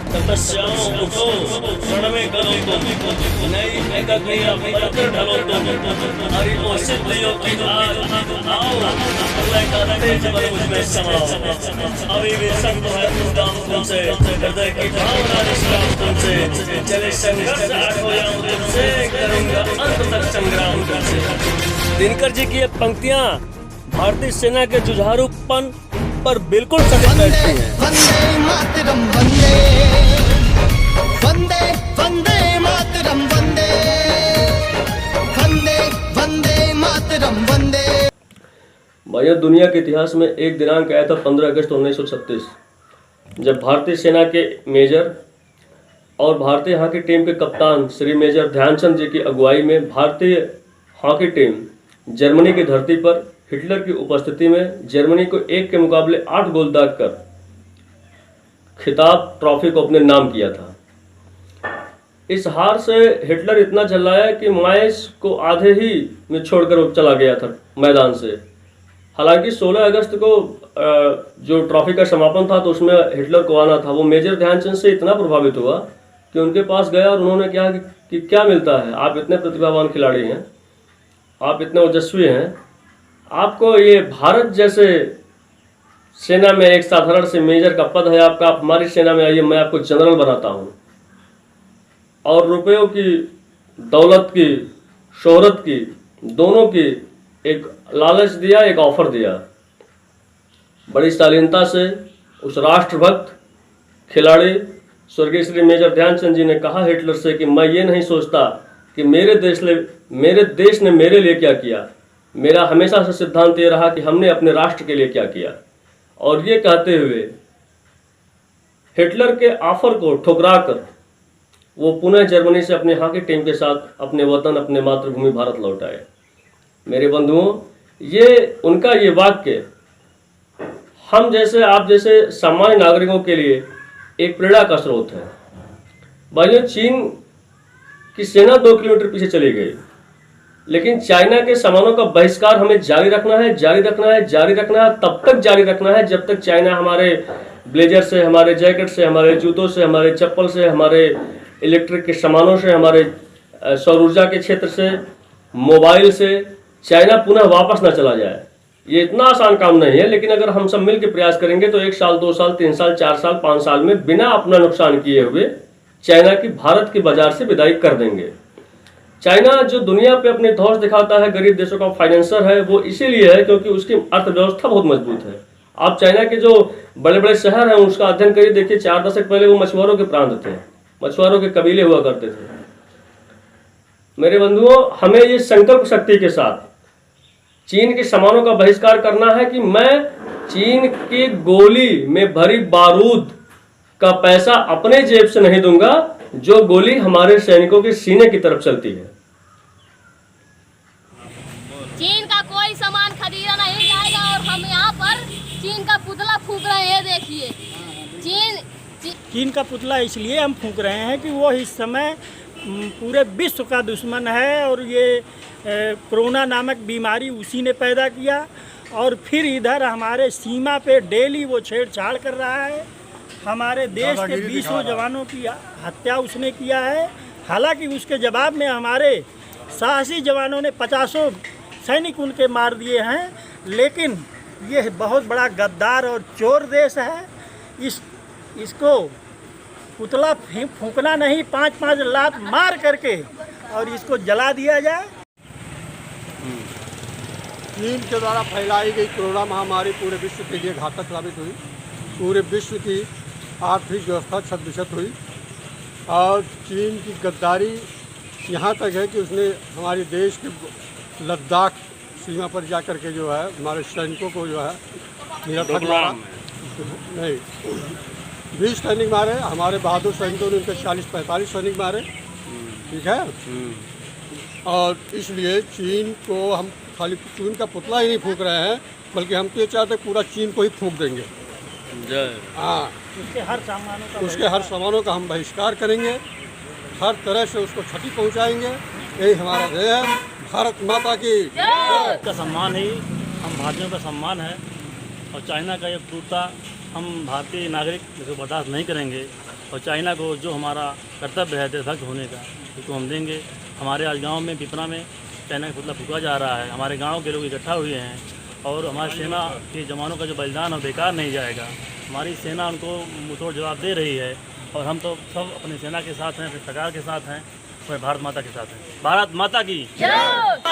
तपस्याओं उठो, रणवे करो तुम, नई एकग्रिया पलकर ढलो तुम, हरिओ सिद्धियों की आज आओ, प्रलय का तेज बल मुझ में समाओ। अभी भी संग है उद्दाम तुमसे, हृदय की भावना निष्काम तुमसे, चले संघर्ष आठ हो जाऊं तुमसे, करूंगा अंत तक संग्राम तुमसे। दिनकर जी की ये पंक्तियां भारतीय सेना के जुझारूपन पर बिल्कुल सटीक बैठती हैं। वंदे मातरम वंदे वंदे वंदे मातरम वंदे वंदे वंदे मातरम वंदे। भाइयों, दुनिया के इतिहास में एक दिनांक आया था 15 अगस्त 1936, जब भारतीय सेना के मेजर और भारतीय हॉकी टीम के कप्तान श्री मेजर ध्यानचंद जी की अगुवाई में भारतीय हॉकी टीम जर्मनी की धरती पर हिटलर की उपस्थिति में जर्मनी को 1 के मुकाबले 8 गोल दागकर खिताब ट्रॉफी को अपने नाम किया था। इस हार से हिटलर इतना झल्लाया कि मैच को आधे ही में छोड़कर वो चला गया था मैदान से। हालांकि 16 अगस्त को जो ट्रॉफी का समापन था तो उसमें हिटलर को आना था। वो मेजर ध्यानचंद से इतना प्रभावित हुआ कि उनके पास गया और उन्होंने कहा कि क्या मिलता है, आप इतने प्रतिभावान खिलाड़ी हैं, आप इतने ओजस्वी हैं, आपको ये भारत जैसे सेना में एक साधारण से मेजर का पद है आपका, आप हमारी सेना में आइए, मैं आपको जनरल बनाता हूँ। और रुपयों की, दौलत की, शोहरत की, दोनों की एक लालच दिया, एक ऑफर दिया। बड़ी शालीनता से उस राष्ट्रभक्त खिलाड़ी स्वर्गीय श्री मेजर ध्यानचंद जी ने कहा हिटलर से कि मैं ये नहीं सोचता कि मेरे देश ने मेरे लिए क्या किया, मेरा हमेशा से सिद्धांत ये रहा कि हमने अपने राष्ट्र के लिए क्या किया। और ये कहते हुए हिटलर के ऑफर को ठुकराकर वो पुनः जर्मनी से अपने हॉकी टीम के साथ अपने वतन, अपने मातृभूमि भारत लौट आए। मेरे बंधुओं, ये उनका ये वाक्य हम जैसे, आप जैसे सामान्य नागरिकों के लिए एक प्रेरणा का स्रोत है। भाइयों, चीन की सेना 2 किलोमीटर पीछे चली गई, लेकिन चाइना के सामानों का बहिष्कार हमें जारी रखना है, जारी रखना है, जारी रखना है, तब तक जारी रखना है जब तक चाइना हमारे ब्लेजर से, हमारे जैकेट से, हमारे जूतों से, हमारे चप्पल से, हमारे इलेक्ट्रिक के सामानों से, हमारे सौर ऊर्जा के क्षेत्र से, मोबाइल से चाइना पुनः वापस ना चला जाए। ये इतना आसान काम नहीं है, लेकिन अगर हम सब मिलकर प्रयास करेंगे तो 1 साल, 2 साल, 3 साल, 4 साल, 5 साल में बिना अपना नुकसान किए हुए चाइना की भारत के बाजार से विदाई कर देंगे। चाइना जो दुनिया पे अपनी धौंस दिखाता है, गरीब देशों का फाइनेंसर है, वो इसीलिए है क्योंकि उसकी अर्थव्यवस्था बहुत मजबूत है। आप चाइना के जो बड़े बड़े शहर हैं उसका अध्ययन करिए, देखिए 4 दशक पहले वो मछुआरों के प्रांत थे, मछुआरों के कबीले हुआ करते थे। मेरे बंधुओं, हमें ये संकल्प शक्ति के साथ चीन के सामानों का बहिष्कार करना है कि मैं चीन की गोली में भरी बारूद का पैसा अपने जेब से नहीं दूंगा जो गोली हमारे सैनिकों के सीने की तरफ चलती है। चीन का कोई सामान खरीदा नहीं जाएगा और हम यहाँ पर चीन का पुतला फूंक रहे हैं। देखिए, चीन का पुतला इसलिए हम फूंक रहे हैं कि वो इस समय पूरे विश्व का दुश्मन है और ये कोरोना नामक बीमारी उसी ने पैदा किया और फिर इधर हमारे सीमा पे डेली वो छेड़छाड़ कर रहा है। हमारे देश के 20 जवानों की हत्या उसने किया है। हालांकि उसके जवाब में हमारे साहसी जवानों ने 50 सैनिक उनके मार दिए हैं, लेकिन यह बहुत बड़ा गद्दार और चोर देश है। इसको पुतला फूंकना नहीं, 5-5 लात मार करके और इसको जला दिया जाए। चीन के द्वारा फैलाई गई कोरोना महामारी पूरे विश्व के लिए घातक साबित हुई। पूरे विश्व की आर्थिक व्यवस्था छत-बिछत हुई और चीन की गद्दारी यहाँ तक है कि उसने हमारे देश के लद्दाख सीमा पर जाकर के जो है हमारे सैनिकों को जो है निरर्थक मारा। नहीं, 20 सैनिक मारे, हमारे बहादुर सैनिकों ने उनके 40-45 सैनिक मारे। ठीक है, और इसलिए चीन को हम खाली चीन का पुतला ही नहीं फूंक रहे हैं, बल्कि हम तो ये चाहते पूरा चीन को ही फूंक देंगे। हाँ, उसके हर सामानों का हम बहिष्कार करेंगे, हर तरह से उसको क्षति पहुंचाएंगे। यही हमारा ध्येय है। भारत माता की का सम्मान ही हम भारतीयों का सम्मान है और चाइना का ये क्रूरता हम भारतीय नागरिक इसको बर्दाश्त नहीं करेंगे। और चाइना को जो हमारा कर्तव्य है देशभक्त होने का, उसको हम देंगे। हमारे आज गांव में पिपरा में चाइना का पुतला फूका जा रहा है। हमारे गांव के लोग इकट्ठा हुए हैं और हमारी सेना के जवानों का जो बलिदान है बेकार नहीं जाएगा। हमारी सेना उनको मुंहतोड़ जवाब दे रही है और हम तो सब अपनी सेना के साथ हैं, अपनी सरकार के साथ हैं, अपने भारत माता के साथ हैं। भारत माता की भारत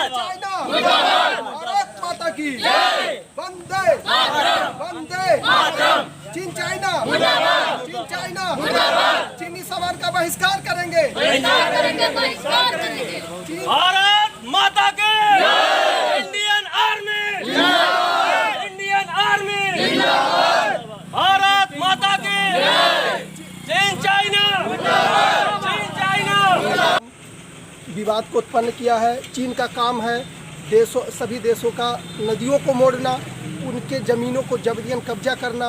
माता की वंदे वंदे चीन चाइना चीन चाइना चीनी सामान का बहिष्कार करेंगे। भारत माता के Indian army Indian army Bharat माता के चीन चाइना चीन चाइना। विवाद को उत्पन्न किया है। चीन का काम है सभी देशों का नदियों को मोड़ना, उनके ज़मीनों को जबरन कब्जा करना।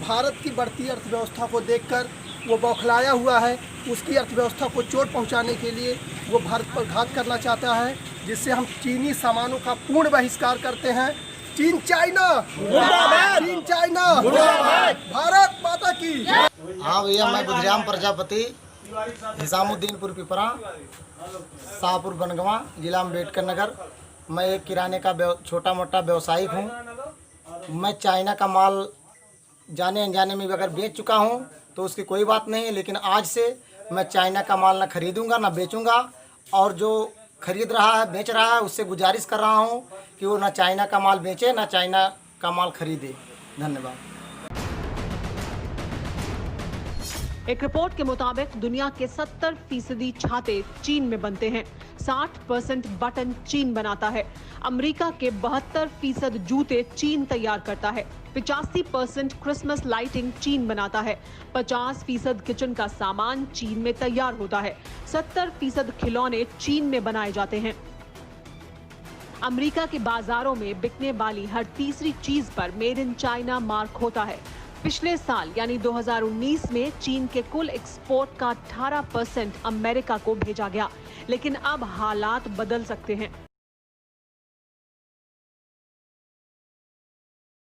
भारत की बढ़ती अर्थव्यवस्था को देखकर वो बौखलाया हुआ है। उसकी अर्थव्यवस्था को चोट पहुंचाने के लिए वो भारत पर घात करना चाहता है, जिससे हम चीनी सामानों का पूर्ण बहिष्कार करते हैं। चीन चाइना चीन चाइना भारत माता की। हाँ भैया, मैं बुद्धिराम प्रजापति, हिसामुद्दीनपुर पिपरा, शाहपुर बनगवा, जिला अम्बेडकर नगर। मैं एक किराने का छोटा मोटा व्यवसायिक हूँ। मैं चाइना का माल जाने अनजाने में भी अगर बेच चुका हूँ तो उसकी कोई बात नहीं, लेकिन आज से मैं चाइना का माल ना खरीदूंगा ना बेचूंगा। और जो खरीद रहा है बेच रहा है उससे गुजारिश कर रहा हूँ कि वो ना चाइना का माल बेचे ना चाइना का माल खरीदे। धन्यवाद। एक रिपोर्ट के मुताबिक दुनिया के 70% छाते चीन में बनते हैं। 60% बटन चीन बनाता है। अमेरिका के 72% जूते चीन तैयार करता है। 85% क्रिसमस लाइटिंग चीन बनाता है। 50% किचन का सामान चीन में तैयार होता है। 70% खिलौने चीन में बनाए जाते हैं। अमेरिका के बाजारों में बिकने वाली हर तीसरी चीज पर मेड इन चाइना मार्क होता है। पिछले साल यानी 2019 में चीन के कुल एक्सपोर्ट का 18% अमेरिका को भेजा गया, लेकिन अब हालात बदल सकते हैं।